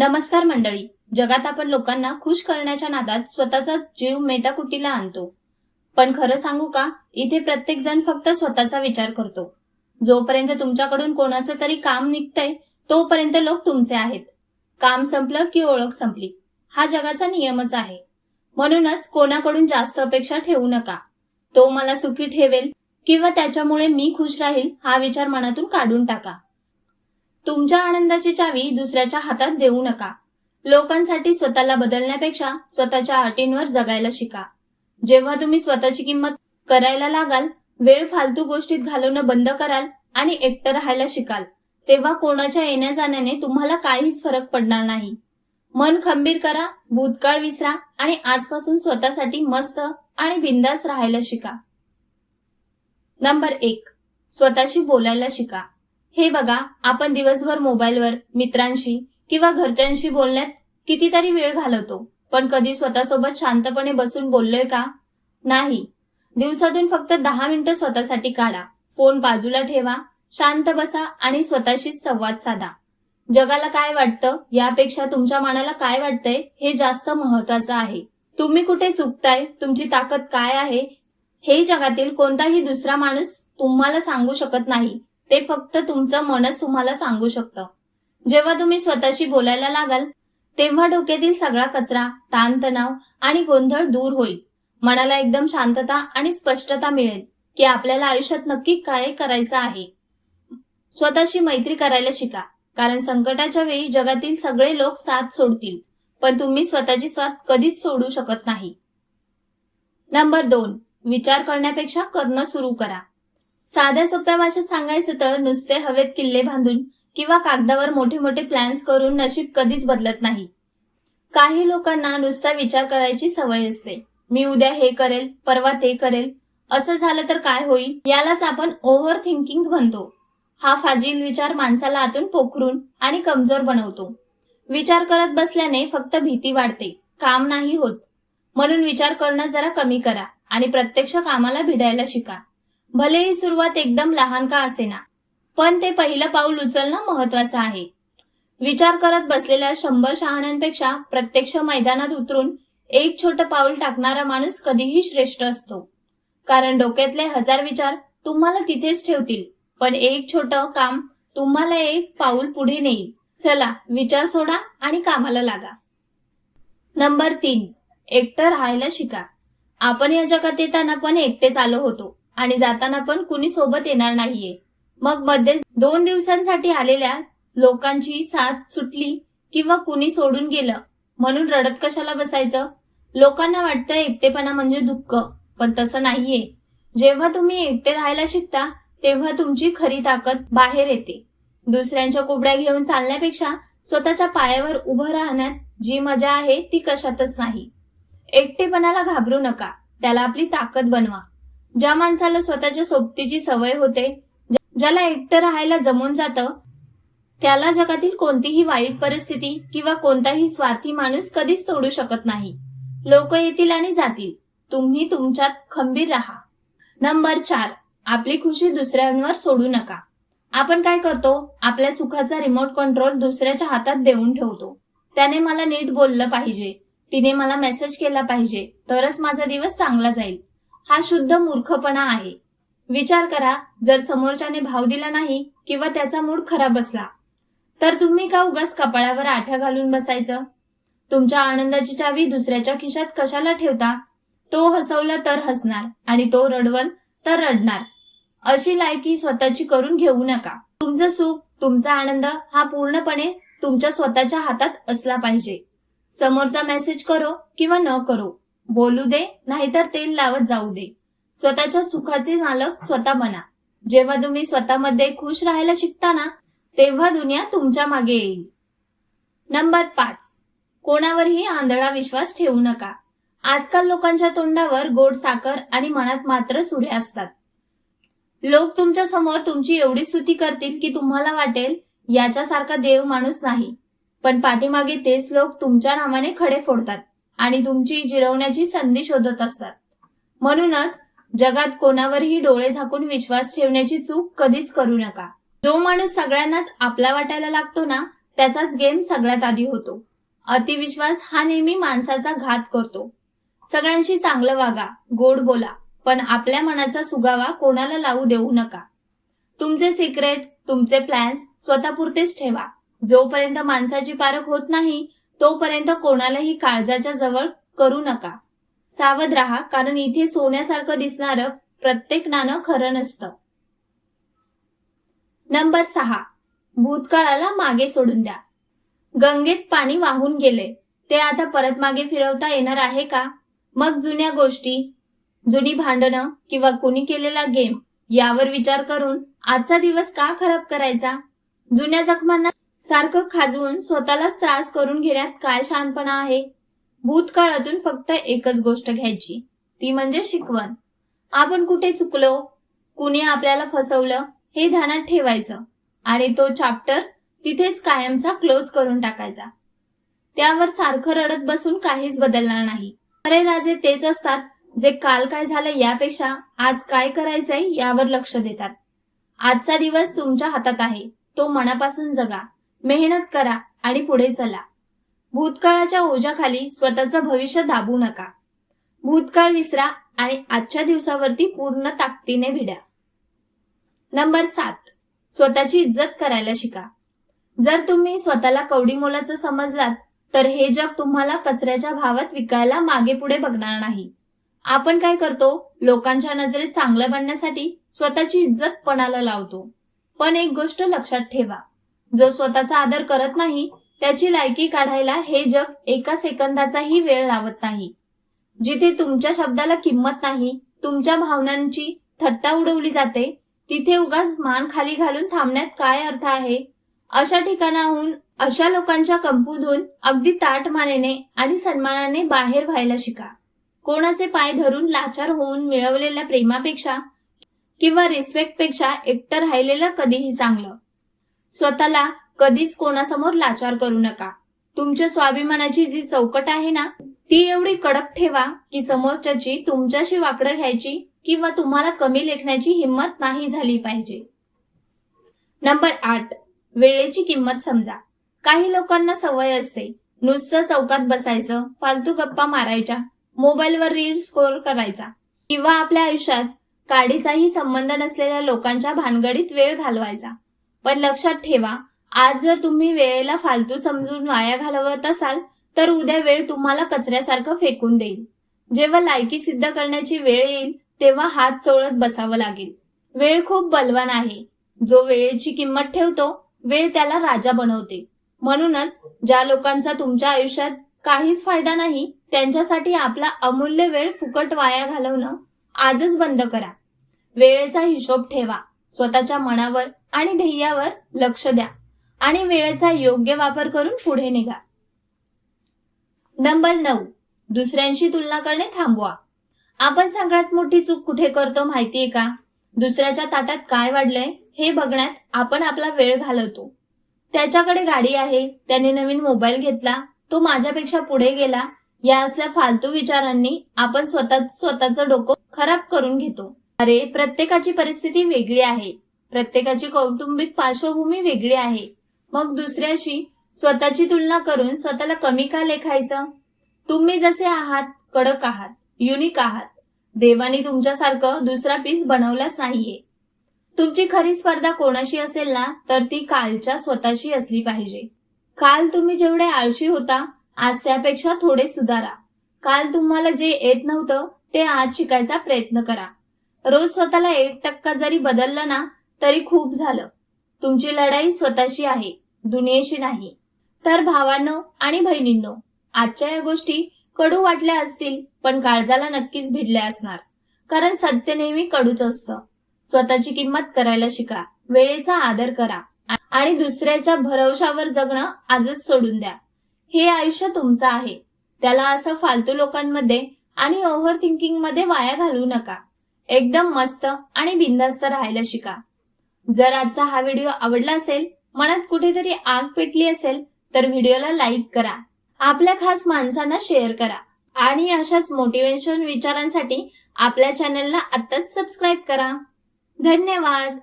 नमस्कार मंडळी. जगात आपण लोकांना खुश करण्याच्या नादात स्वतःचा जीव मेटाकुटीला आणतो. पण खरं सांगू का, इथे प्रत्येक जण फक्त स्वतःचा विचार करतो. जोपर्यंत तुमच्याकडून कोणाचं तरी काम निघतंय तोपर्यंत लोक तुमचे आहेत. काम संपलं की ओळख संपली, हा जगाचा नियमच आहे. म्हणूनच कोणाकडून जास्त अपेक्षा ठेवू नका. तो मला सुखी ठेवेल किंवा त्याच्यामुळे मी खुश राहील हा विचार मनातून काढून टाका. तुमच्या आनंदाची चावी दुसऱ्याच्या हातात देऊ नका. लोकांसाठी स्वतःला बदलण्यापेक्षा स्वतःच्या अटींवर जगायला शिका. जेव्हा तुम्ही स्वतःची किंमत करायला लागाल, वेळ फालतू गोष्टीत घालवणं बंद कराल आणि एकटं राहायला शिकाल, तेव्हा कोणाच्या येण्या जाण्याने तुम्हाला काहीच फरक पडणार नाही. मन खंबीर करा, भूतकाळ विसरा आणि आजपासून स्वतःसाठी मस्त आणि बिंदास राहायला शिका. नंबर 1. स्वतःशी बोलायला शिका. हे बघा, आपण दिवसभर मोबाईलवर मित्रांशी किंवा घरच्यांशी बोलण्यात कितीतरी वेळ घालवतो, पण कधी स्वतःसोबत शांतपणे बसून बोललोय का? नाही. दिवसातून फक्त 10 मिनिटं स्वतःसाठी काढा. फोन बाजूला ठेवा, शांत बसा आणि स्वतःशीच संवाद साधा. जगाला काय वाटतं यापेक्षा तुमच्या मनाला काय वाटतंय हे जास्त महत्वाचं आहे. तुम्ही कुठे चुकताय, तुमची ताकद काय आहे, हे जगातील कोणताही दुसरा माणूस तुम्हाला सांगू शकत नाही. ते फक्त तुमचं मनच तुम्हाला सांगू शकतं. जेव्हा तुम्ही स्वतःशी बोलायला लागाल, तेव्हा डोक्यातील सगळा कचरा, ताणतणाव आणि गोंधळ दूर होईल. मनाला एकदम शांतता आणि स्पष्टता मिळेल की आपल्याला आयुष्यात नक्की काय करायचं आहे. स्वतःशी मैत्री करायला शिका, कारण संकटाच्या वेळी जगातील सगळे लोक साथ सोडतील, पण तुम्ही स्वतःची साथ कधीच सोडू शकत नाही. नंबर 2. विचार करण्यापेक्षा करणं सुरू करा. साध्या सोप्या भाषेत सांगायचं तर नुसते हवेत किल्ले बांधून किंवा कागदावर मोठे मोठे प्लॅन्स करून नशीब कधीच बदलत नाही. काही लोकांना नुसता विचार करायची सवय असते. मी उद्या हे करेल, परवा ते करेल, असं झालं तर काय होईल, यालाच आपण ओव्हर थिंकिंग म्हणतो. हा फाजील विचार माणसाला आतून पोखरून आणि कमजोर बनवतो. विचार करत बसल्याने फक्त भीती वाढते, काम नाही होत. म्हणून विचार करणं जरा कमी करा आणि प्रत्यक्ष कामाला भिडायला शिका. भले ही सुरुवात एकदम लहान का असेना, पण ते पहिलं पाऊल उचलणं महत्वाचं आहे. विचार करत बसलेल्या 100 शहाण्यांपेक्षा प्रत्यक्ष मैदानात उतरून एक छोटं पाऊल टाकणारा माणूस कधीही श्रेष्ठ असतो. कारण डोक्यातले 1000 विचार तुम्हाला तिथेच ठेवतील, पण एक छोटं काम तुम्हाला एक पाऊल पुढे नेईल. चला, विचार सोडा आणि कामाला लागा. नंबर 3. एकटं राहायला शिका. आपण या जगात येताना पण एकटेच आलो होतो आणि जाताना पण कुणी सोबत येणार नाहीये. मग मध्ये 2 दिवसांसाठी आलेल्या लोकांची साथ सुटली किंवा कुणी सोडून गेलं म्हणून रडत कशाला बसायचं? लोकांना वाटतं एकटेपणा म्हणजे दुःख, पण तसं नाहीये. जेव्हा तुम्ही एकटे राहायला शिकता तेव्हा तुमची खरी ताकद बाहेर येते. दुसऱ्यांच्या कोबड्या घेऊन चालण्यापेक्षा स्वतःच्या पायावर उभं राहण्यात जी मजा आहे ती कशातच नाही. एकटेपणाला घाबरू नका, त्याला आपली ताकद बनवा. ज्या माणसाला स्वतःच्या सोबतीची सवय होते, ज्याला एकटं राहायला जमून जातं, त्याला जगातील कोणतीही वाईट परिस्थिती किंवा कोणताही स्वार्थी माणूस कधीच तोडू शकत नाही. लोक येतील आणि जातील, तुम्ही तुमच्यात खंबीर राहा. नंबर 4. आपली खुशी दुसऱ्यांवर सोडू नका. आपण काय करतो, आपल्या सुखाचा रिमोट कंट्रोल दुसऱ्याच्या हातात देऊन ठेवतो. त्याने मला नीट बोललं पाहिजे, तिने मला मेसेज केला पाहिजे, तरच माझा दिवस चांगला जाईल. हा शुद्ध मूर्खपणा आहे. विचार करा, जर समोरच्याने भाव दिला नाही किंवा त्याचा मूड खराब असला तर तुम्ही का उगाच कपाळावर आठ्या घालून बसायचं? तुमच्या आनंदाची चावी दुसऱ्याच्या खिशात कशाला ठेवता? तो हसवला तर हसणार आणि तो रडवल तर रडणार. अशी लायकी स्वतःची करून घेऊ नका. तुमचं सुख, तुमचा आनंद हा पूर्णपणे तुमच्या स्वतःच्या हातात असला पाहिजे. समोरचा मेसेज करो किंवा न करो, बोलू दे नाहीतर तेल लावत जाऊ दे. स्वतःच्या सुखाचे मालक स्वतः बना. जेव्हा तुम्ही स्वतःमध्ये खुश राहायला शिकता ना, तेव्हा दुनिया तुमच्या मागे येईल. नंबर 5. कोणावरही आंधळा विश्वास ठेवू नका. आजकाल लोकांच्या तोंडावर गोड साखर आणि मनात मात्र सुऱ्या असतात. लोक तुमच्या समोर तुमची एवढी स्तुती करतील की तुम्हाला वाटेल याच्यासारखा देव माणूस नाही, पण पाठीमागे तेच लोक तुमच्या नावाने खडे फोडतात आणि तुमची जिरवण्याची संधी शोधत असतात. म्हणूनच जगात कोणावरही डोळे झाकून विश्वास ठेवण्याची चूक कधीच करू नका. जो माणूस सगळ्यांनाच आपला वाटायला लागतो ना, त्याचाच गेम सगळ्यात आधी होतो. अतिविश्वास हा नेहमी माणसाचा घात करतो. सगळ्यांशी चांगलं वागा, गोड बोला, पण आपल्या मनाचा सुगावा कोणाला लावू देऊ नका. तुमचे सिक्रेट, तुमचे प्लॅन्स स्वतःपुरतेच ठेवा. जोपर्यंत माणसाची पारख होत नाही तोपर्यंत कोणालाही काळजाच्या जवळ करू नका. सावध राहा, कारण इथे सोन्यासारखं दिसणारं प्रत्येक नाणं खरं नसतं. नंबर 6, भूतकाळाला मागे सोडून द्या. गंगेत पाणी वाहून गेले, ते आता परत मागे फिरवता येणार आहे का? मग जुन्या गोष्टी, जुनी भांडणं किंवा कुणी केलेला गेम यावर विचार करून आजचा दिवस का खराब करायचा? जुन्या जखमांना सारखं खाजवून स्वतःलाच त्रास करून घेण्यात काय शहाणपणा आहे? भूतकाळातून फक्त एकच गोष्ट घ्यायची, ती म्हणजे शिकवण. आपण कुठे चुकलो, कुणी आपल्याला फसवलं हे ध्यानात ठेवायचं आणि तो चॅप्टर तिथेच कायमचा क्लोज करून टाकायचा. त्यावर सारखं रडत बसून काहीच बदलणार नाही. खरे राजे तेच असतात जे काल काय झालं यापेक्षा आज काय करायचंय यावर लक्ष देतात. आजचा दिवस तुमच्या हातात आहे, तो मनापासून जगा, मेहनत करा आणि पुढे चला. भूतकाळाच्या ओझ्याखाली स्वतःचं भविष्य दाबू नका. भूतकाळ विसरा आणि आजच्या दिवसावरती पूर्ण ताकदीने भिडा. नंबर 7, स्वतःची इज्जत करायला शिका. जर तुम्ही स्वतःला कवडी मोलाचं समजलात तर हे जग तुम्हाला कचऱ्याच्या भावात विकायला मागे पुढे बघणार नाही. आपण काय करतो, लोकांच्या नजरेत चांगलं बनण्यासाठी स्वतःची इज्जत पणाला लावतो. पण एक गोष्ट लक्षात ठेवा, जो स्वतःचा आदर करत नाही त्याची लायकी काढायला हे जग एका सेकंदाचाही वेळ लावत नाही. जिथे तुमच्या शब्दाला किंमत नाही, तुमच्या भावनांची थट्टा उडवली जाते, तिथे उगाच मान खाली घालून थांबण्यात काय अर्थ आहे? अशा ठिकाणाहून, अशा लोकांच्या कंपूधून अगदी ताठ मानेने आणि सन्मानाने बाहेर व्हायला शिका. कोणाचे पाय धरून लाचार होऊन मिळवलेल्या प्रेमापेक्षा किंवा रिस्पेक्टपेक्षा एकटं राहिलेलं कधीही चांगलं. स्वतःला कधीच कोणासमोर लाचार करू नका. तुमच्या स्वाभिमानाची जी चौकट आहे ना, ती एवढी कडक ठेवा की समोरच्याची तुमच्याशी वाकडं घ्यायची किंवा तुम्हाला कमी लेखण्याची हिंमत नाही झाली पाहिजे. नंबर 8, वेळेची किंमत समजा. काही लोकांना सवय असते नुसतं चौकात बसायचं, फालतू गप्पा मारायच्या, मोबाईलवर रील स्क्रोल करायचा किंवा आपल्या आयुष्यात काडीचाही संबंध नसलेल्या लोकांच्या भानगडीत वेळ घालवायचा. पण लक्षात ठेवा, आज जर तुम्ही वेळेला फालतू समजून वाया घालवत असाल तर उद्या वेळ तुम्हाला कचऱ्यासारखं फेकून देईल. जेव्हा लायकी सिद्ध करण्याची वेळ येईल तेव्हा हात चोळत बसावं लागेल. वेळ खूप बलवान आहे. जो वेळेची किंमत ठेवतो, वेळ त्याला राजा बनवते. म्हणूनच ज्या लोकांचा तुमच्या आयुष्यात काहीच फायदा नाही त्यांच्यासाठी आपला अमूल्य वेळ फुकट वाया घालवणं आजच बंद करा. वेळेचा हिशोब ठेवा, स्वतःच्या मनावर आणि ध्येयावर लक्ष द्या आणि वेळेचा योग्य वापर करून पुढे निघा. नंबर 9, दुसऱ्यांशी तुलना करणे थांबवा. आपण सगळ्यात मोठी चूक कुठे करतो माहितीये का? दुसऱ्याच्या ताटात काय वाढलंय हे बघण्यात आपण आपला वेळ घालवतो. त्याच्याकडे गाडी आहे, त्याने नवीन मोबाईल घेतला, तो माझ्यापेक्षा पुढे गेला, या असल्या फालतू विचारांनी आपण स्वतःचं डोकं खराब करून घेतो. अरे, प्रत्येकाची परिस्थिती वेगळी आहे, प्रत्येकाची कौटुंबिक पार्श्वभूमी वेगळी आहे. मग दुसऱ्याशी स्वतःची तुलना करून स्वतःला कमी का लेखायचं? तुम्ही जसे आहात, कडक आहात, युनिक आहात. देवाने तुमच्यासारखं दुसरा पीस बनवलाच नाहीये. तुमची खरी स्पर्धा कोणाशी असेल ना, तर ती कालच्या स्वतःशी असली पाहिजे. काल तुम्ही जेवढे आळशी होता, आज त्यापेक्षा थोडे सुधारा. काल तुम्हाला जे येत नव्हतं ते आज शिकायचा प्रयत्न करा. रोज स्वतःला 1% जरी बदललं ना तरी खूप झालं. तुमची लढाई स्वतःशी आहे, दुनियेशी नाही. तर भावांनो आणि बहिणींनो, आजच्या या गोष्टी कडू वाटल्या असतील पण काळजाला नक्कीच भिडल्या असणार, कारण सत्य नेहमी कडूच असतं. स्वतःची किंमत करायला शिका, वेळेचा आदर करा आणि दुसऱ्याच्या भरवशावर जगणं आजच सोडून द्या. हे आयुष्य तुमचं आहे, त्याला असं फालतू लोकांमध्ये आणि ओव्हर थिंकिंग मध्ये वाया घालवू नका. एकदम मस्त आणि बिनधास्त राहायला शिका. जर आजचा हा व्हिडिओ आवडला असेल, मनात कुठेतरी आग पेटली असेल तर व्हिडिओला लाईक करा, आपल्या खास माणसांना शेअर करा आणि अशाच मोटिवेशन विचारांसाठी आपल्या चॅनलला आत्ताच सबस्क्राईब करा. धन्यवाद.